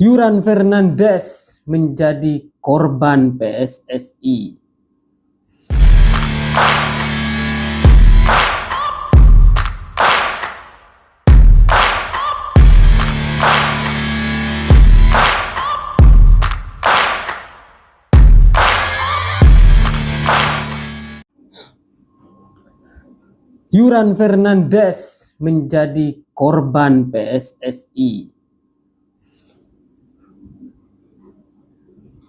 Yuran Fernandes menjadi korban PSSI. Yuran Fernandes menjadi korban PSSI.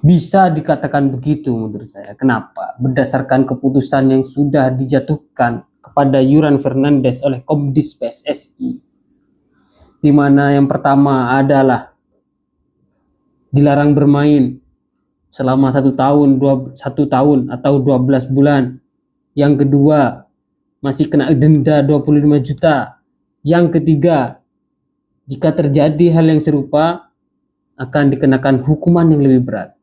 Bisa dikatakan begitu menurut saya. Kenapa? Berdasarkan keputusan yang sudah dijatuhkan kepada Yuran Fernandes oleh Komdis PSSI, di mana yang pertama adalah dilarang bermain selama 1 tahun, 1 tahun atau 12 bulan. Yang kedua, masih kena denda 25 juta. Yang ketiga, jika terjadi hal yang serupa, akan dikenakan hukuman yang lebih berat.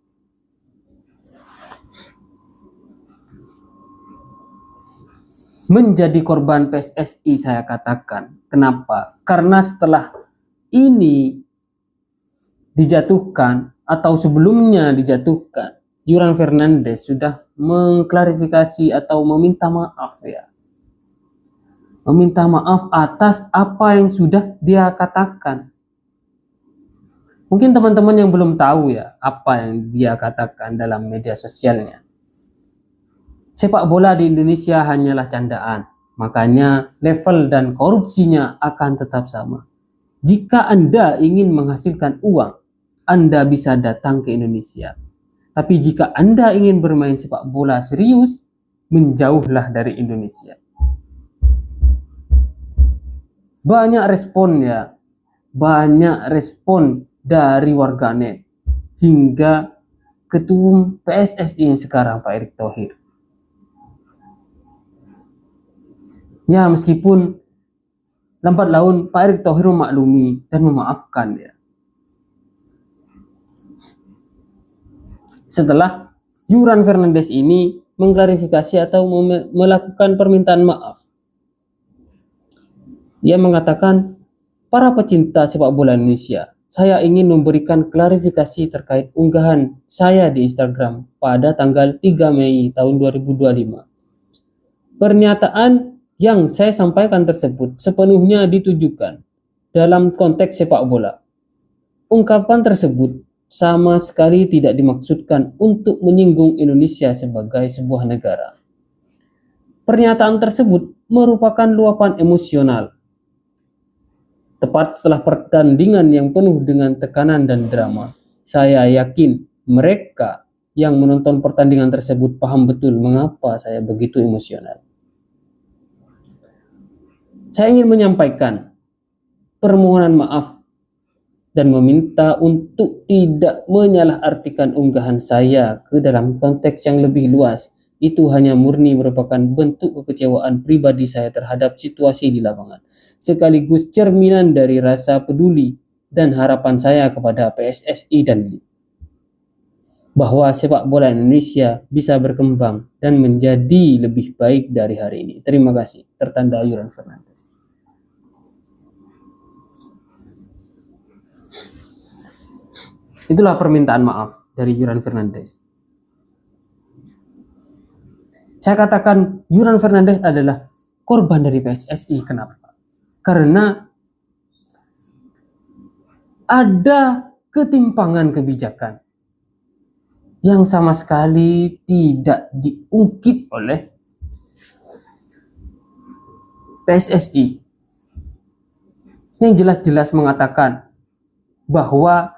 Menjadi korban PSSI saya katakan. Kenapa? Karena setelah ini dijatuhkan atau sebelumnya dijatuhkan, Yuran Fernandes sudah mengklarifikasi atau meminta maaf ya. Meminta maaf atas apa yang sudah dia katakan. Mungkin teman-teman yang belum tahu ya apa yang dia katakan dalam media sosialnya. Sepak bola di Indonesia hanyalah candaan, makanya level dan korupsinya akan tetap sama. Jika Anda ingin menghasilkan uang, Anda bisa datang ke Indonesia. Tapi jika Anda ingin bermain sepak bola serius, menjauhlah dari Indonesia. Banyak respon dari warganet hingga ketum PSSI yang sekarang Pak Erick Thohir. Ya, meskipun lambat laun Pak Erick Thohir memaklumi dan memaafkan ya. Setelah Yuran Fernandes ini mengklarifikasi atau melakukan permintaan maaf. Ia mengatakan, para pecinta sepak bola Indonesia, saya ingin memberikan klarifikasi terkait unggahan saya di Instagram pada tanggal 3 Mei tahun 2025. Pernyataan yang saya sampaikan tersebut sepenuhnya ditujukan dalam konteks sepak bola. Ungkapan tersebut sama sekali tidak dimaksudkan untuk menyinggung Indonesia sebagai sebuah negara. Pernyataan tersebut merupakan luapan emosional. Tepat setelah pertandingan yang penuh dengan tekanan dan drama, saya yakin mereka yang menonton pertandingan tersebut paham betul mengapa saya begitu emosional. Saya ingin menyampaikan permohonan maaf dan meminta untuk tidak menyalahartikan unggahan saya ke dalam konteks yang lebih luas. Itu hanya murni merupakan bentuk kekecewaan pribadi saya terhadap situasi di lapangan, sekaligus cerminan dari rasa peduli dan harapan saya kepada PSSI dan LIB, bahwa sepak bola Indonesia bisa berkembang dan menjadi lebih baik dari hari ini. Terima kasih. Tertanda Yuran Fernandes. Itulah permintaan maaf dari Yuran Fernandes. Saya katakan Yuran Fernandes adalah korban dari PSSI. Kenapa? Karena ada ketimpangan kebijakan yang sama sekali tidak diungkit oleh PSSI, yang jelas-jelas mengatakan bahwa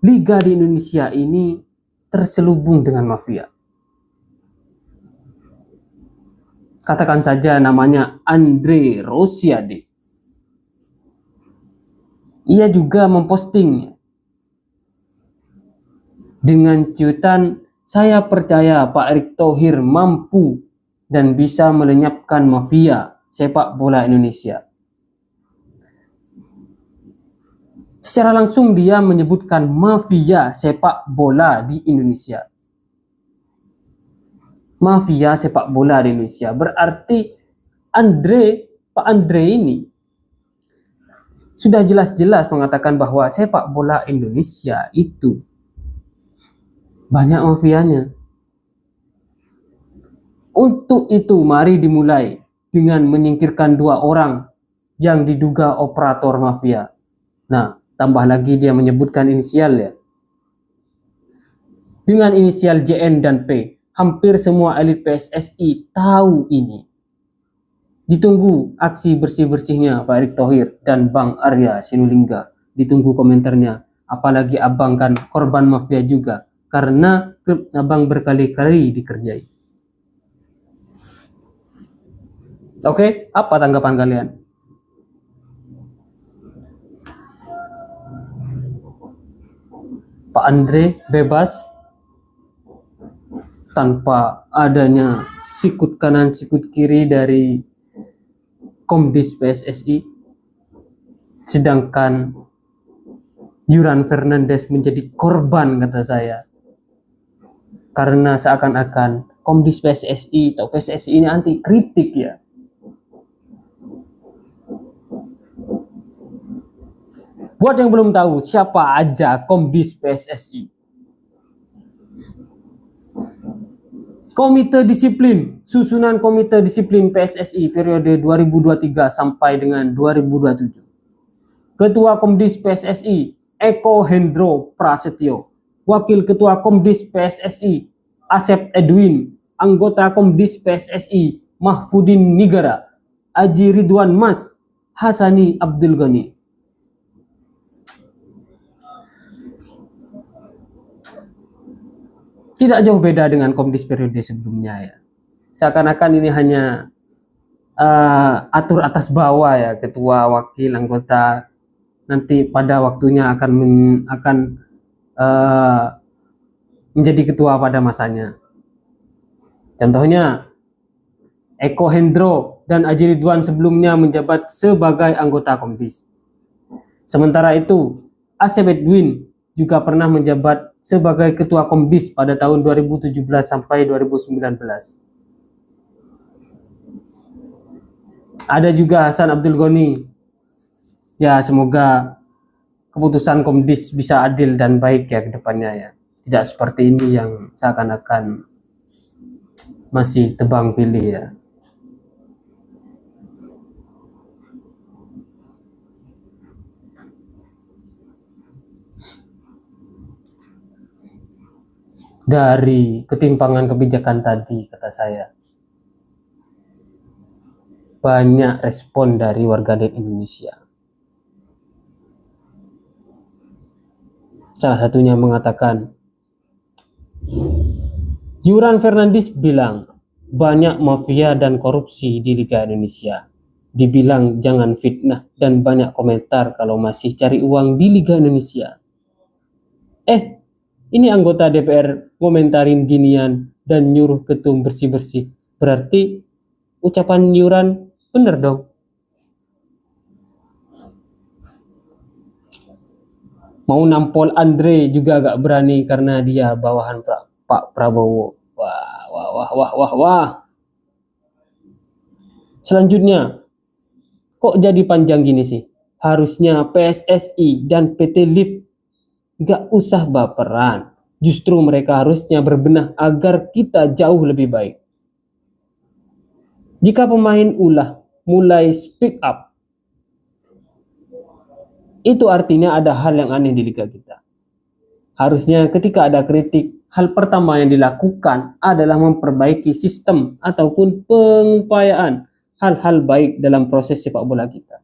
liga di Indonesia ini terselubung dengan mafia. Katakan saja namanya Andre Rosiade. Ia juga memposting dengan cuitan, saya percaya Pak Erick Thohir mampu dan bisa melenyapkan mafia sepak bola Indonesia. Secara langsung dia menyebutkan mafia sepak bola di Indonesia. Mafia sepak bola di Indonesia berarti Pak Andre ini sudah jelas-jelas mengatakan bahwa sepak bola Indonesia itu banyak mafianya. Untuk itu mari dimulai dengan menyingkirkan 2 orang yang diduga operator mafia. Nah, tambah lagi dia menyebutkan inisial ya. Dengan inisial JN dan P, hampir semua elit PSSI tahu ini. Ditunggu aksi bersih-bersihnya Pak Erick Thohir dan Bang Arya Sinulinga. Ditunggu komentarnya. Apalagi abang kan korban mafia juga. Karena klub abang berkali-kali dikerjai. Oke, apa tanggapan kalian? Pak Andre bebas tanpa adanya sikut kanan sikut kiri dari Komdis PSSI, sedangkan Yuran Fernandes menjadi korban, kata saya, karena seakan-akan Komdis PSSI atau PSSI ini anti kritik ya. Buat yang belum tahu siapa aja Komdis PSSI. Komite Disiplin, susunan Komite Disiplin PSSI periode 2023 sampai dengan 2027. Ketua Komdis PSSI Eko Hendro Prasetyo, Wakil Ketua Komdis PSSI Asep Edwin, anggota Komdis PSSI Mahfudin Nigara, Aji Ridwan Mas, Hasani Abdul Ghani. Tidak jauh beda dengan Komdis periode sebelumnya ya. Seakan-akan ini hanya atur atas bawah ya, ketua, wakil, anggota nanti pada waktunya akan menjadi ketua pada masanya. Contohnya Eko Hendro dan Aji Ridwan sebelumnya menjabat sebagai anggota Komdis. Sementara itu Asep Edwin juga pernah menjabat sebagai ketua Komdis pada tahun 2017 sampai 2019. Ada juga Hasan Abdul Ghani. Ya, semoga keputusan Komdis bisa adil dan baik ya ke depannya ya. Tidak seperti ini yang seakan-akan masih tebang pilih ya. Dari ketimpangan kebijakan tadi, kata saya, banyak respon dari warganet Indonesia. Salah satunya mengatakan, Yuran Fernandes bilang banyak mafia dan korupsi di Liga Indonesia. Dibilang jangan fitnah dan banyak komentar kalau masih cari uang di Liga Indonesia. Ini anggota DPR komentarin ginian dan nyuruh ketum bersih-bersih. Berarti ucapan Yuran bener dong. Mau nampol Andre juga gak berani karena dia bawahan Pak Prabowo. Wah. Selanjutnya, kok jadi panjang gini sih? Harusnya PSSI dan PT LIP gak usah baperan. Justru mereka harusnya berbenah agar kita jauh lebih baik. Jika pemain mulai speak up, itu artinya ada hal yang aneh di liga kita. Harusnya ketika ada kritik, hal pertama yang dilakukan adalah memperbaiki sistem ataupun pengupayaan hal-hal baik dalam proses sepak bola kita.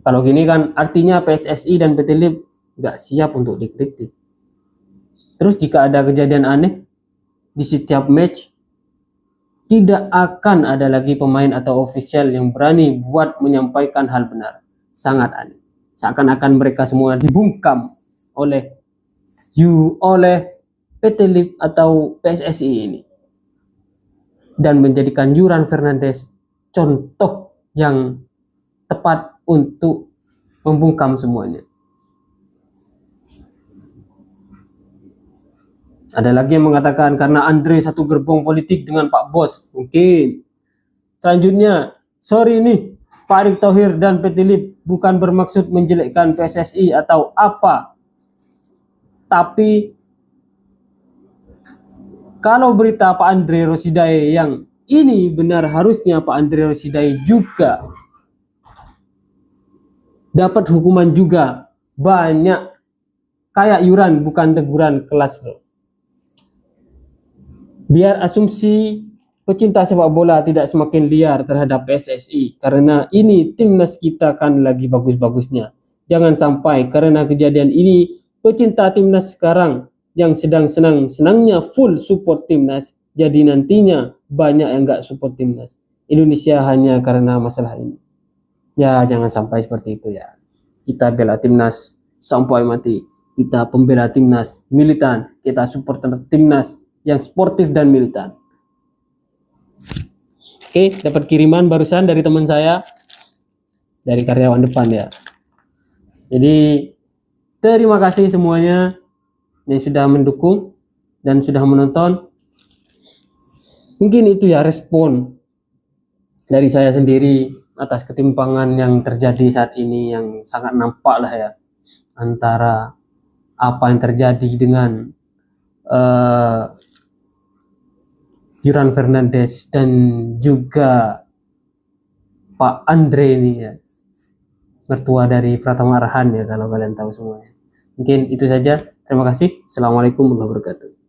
Kalau gini kan artinya PSSI dan PT LIP gak siap untuk dikritik. Terus jika ada kejadian aneh di setiap match, tidak akan ada lagi pemain atau ofisial yang berani buat menyampaikan hal benar. Sangat aneh. Seakan-akan mereka semua dibungkam oleh PT LIP atau PSSI ini. Dan menjadikan Yuran Fernandes contoh yang tepat untuk membungkam semuanya. Ada lagi yang mengatakan karena Andre satu gerbong politik dengan Pak Bos. Mungkin. Selanjutnya, sorry nih, Pak Erick Thohir dan PT LIP bukan bermaksud menjelekkan PSSI atau apa. Tapi kalau berita Pak Andre Rosidae yang ini benar, harusnya Pak Andre Rosidae juga dapat hukuman juga banyak, kayak iuran bukan teguran kelas loh. Biar asumsi pecinta sepak bola tidak semakin liar terhadap PSSI, karena ini timnas kita kan lagi bagus-bagusnya. Jangan sampai karena kejadian ini pecinta timnas sekarang yang sedang senang-senangnya full support timnas, jadi nantinya banyak yang nggak support timnas Indonesia hanya karena masalah ini. Ya jangan sampai seperti itu ya. Kita bela timnas sampai mati. Kita pembela timnas militan. Kita supporter timnas yang sportif dan militan. Oke, dapat kiriman barusan dari teman saya, dari karyawan depan ya. Jadi terima kasih semuanya yang sudah mendukung dan sudah menonton. Mungkin itu ya respon dari saya sendiri atas ketimpangan yang terjadi saat ini, yang sangat nampak lah ya, antara apa yang terjadi dengan Yuran Fernandes dan juga Pak Andre ini ya, mertua dari Pratama Arhan ya, kalau kalian tahu semuanya. Mungkin itu saja. Terima kasih. Assalamualaikum warahmatullahi wabarakatuh.